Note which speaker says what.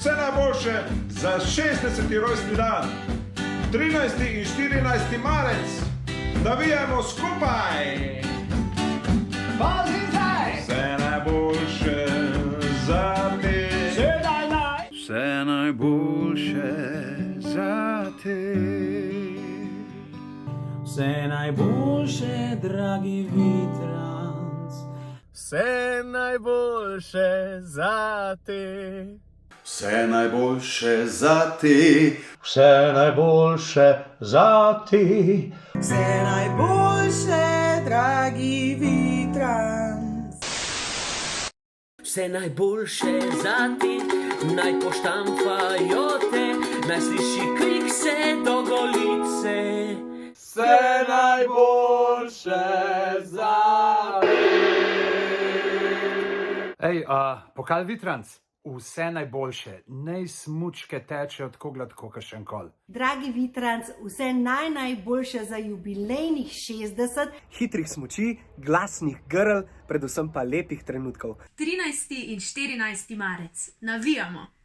Speaker 1: Vse najboljše za 60. rojstni dan, 13. in 14. marec. Navijajmo skupaj! Vse najboljše za te.
Speaker 2: Vse najboljše za te.
Speaker 3: Vse najboljše, dragi Vitranc.
Speaker 4: Vse najboljše za te.
Speaker 2: Vse najboljše za te.
Speaker 5: Vse najboljše za ti.
Speaker 3: Vse najboljše, dragi Vitranc.
Speaker 6: Vse najboljše za ti, naj poštampajo te, naj sliši krik se do Golice.
Speaker 4: Vse najboljše za te.
Speaker 7: Ej, pokal Vitranc, vse najboljše, naj smučke tečejo tako gladko, kot še enkoli.
Speaker 8: Dragi Vitranc, vse najboljše za jubilejnih 60.
Speaker 9: Hitrih smuči, glasnih grl, predvsem pa lepih trenutkov.
Speaker 10: 13. in 14. marec. Navijamo!